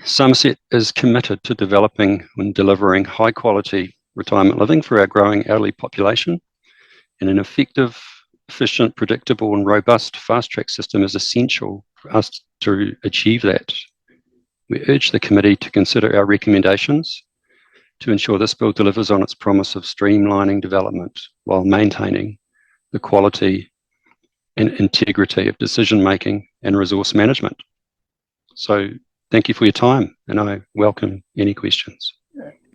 Somerset is committed to developing and delivering high quality retirement living for our growing elderly population, and an effective, efficient, predictable and robust fast track system is essential for us to achieve that. We urge the committee to consider our recommendations to ensure this bill delivers on its promise of streamlining development while maintaining the quality and integrity of decision making and resource management. So thank you for your time, and I welcome any questions.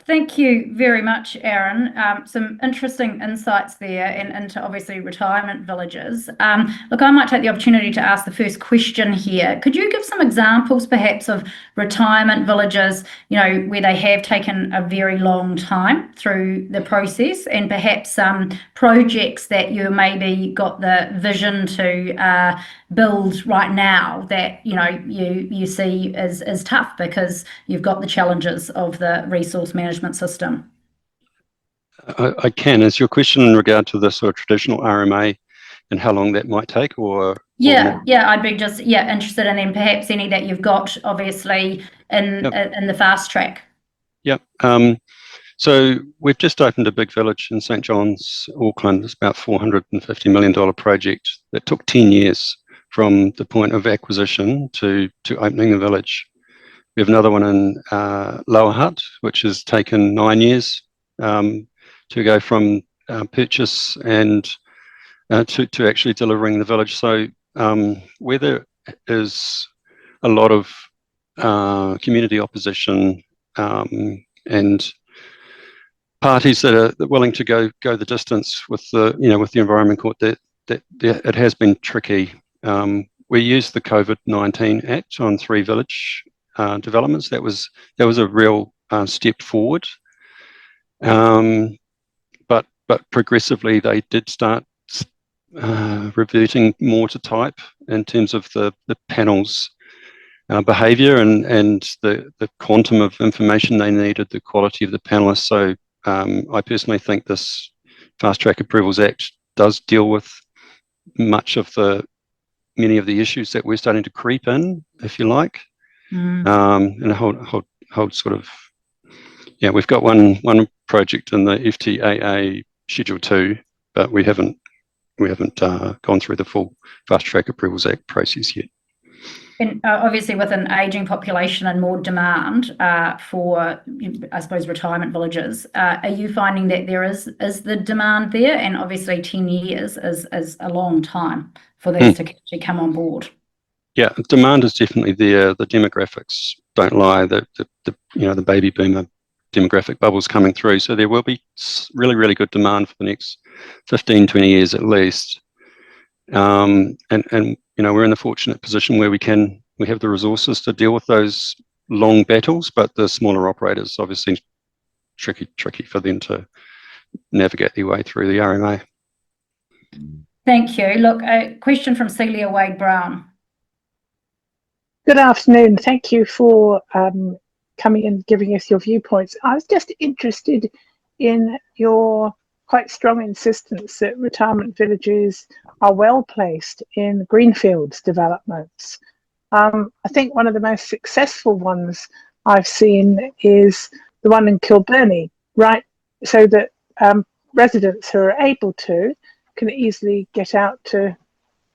Thank you very much, Aaron. Some interesting insights there and into obviously retirement villages. Look, I might take the opportunity to ask the first question here. Could you give some examples perhaps of retirement villages, where they have taken a very long time through the process, and perhaps some projects that you maybe got the vision to build right now that you see as tough because you've got the challenges of the resource management system? I can. Is your question in regard to the sort of traditional RMA and how long that might take, or? Yeah, I'd be just interested in then perhaps any that you've got obviously in the fast track. Yep. So we've just opened a big village in St John's, Auckland. It's about $450 million project that took 10 years from the point of acquisition to opening the village. We have another one in Lower Hutt, which has taken 9 years to go from purchase and to actually delivering the village. So where there is a lot of community opposition and parties that are willing to go the distance with the Environment Court, that it has been tricky. We used the COVID-19 Act on 3 village developments. That was a real step forward, but progressively they did start reverting more to type in terms of the panel's behaviour and the quantum of information they needed, the quality of the panelists. So I personally think this Fast Track Approvals Act does deal with many of the issues that we're starting to creep in, if you like. And hold sort of, we've got one project in the FTAA Schedule 2, but we haven't gone through the full Fast Track Approvals Act process yet. And obviously with an ageing population and more demand for, I suppose, retirement villages, are you finding that there is the demand there? And obviously 10 years is a long time for this to actually come on board. Yeah, demand is definitely there. The demographics don't lie. The baby boomer demographic bubble's coming through. So there will be really, really good demand for the next 15, 20 years at least. And we're in the fortunate position where we have the resources to deal with those long battles, but the smaller operators obviously tricky for them to navigate their way through the RMA. Thank you. Look, a question from Celia Wade-Brown. Good afternoon. Thank you for coming and giving us your viewpoints. I was just interested in your quite strong insistence that retirement villages are well placed in greenfields developments. I think one of the most successful ones I've seen is the one in Kilbirnie, right? So that residents who are able to can easily get out of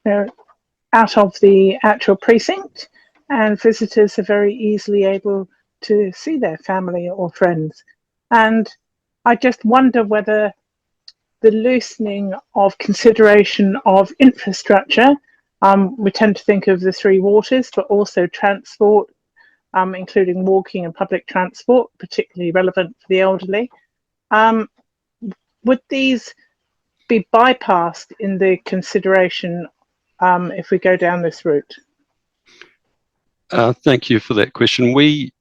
the actual precinct, and visitors are very easily able to see their family or friends. And I just wonder whether the loosening of consideration of infrastructure, we tend to think of the 3 waters, but also transport, including walking and public transport, particularly relevant for the elderly. Would these be bypassed in the consideration if we go down this route? Thank you for that question. We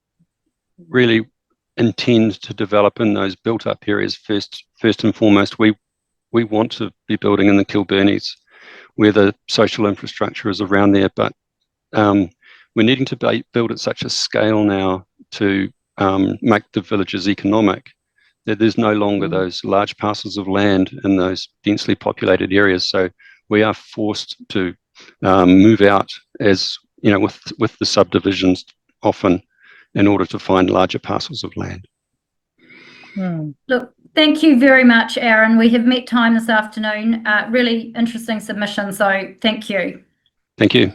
really intend to develop in those built-up areas first and foremost. We want to be building in the Kilbirnies where the social infrastructure is around there, but we're needing to build at such a scale now to make the villages economic that there's no longer those large parcels of land in those densely populated areas. So we are forced to move out, as with the subdivisions often in order to find larger parcels of land. Look, thank you very much, Aaron. We have met time this afternoon. Really interesting submission, so thank you. Thank you.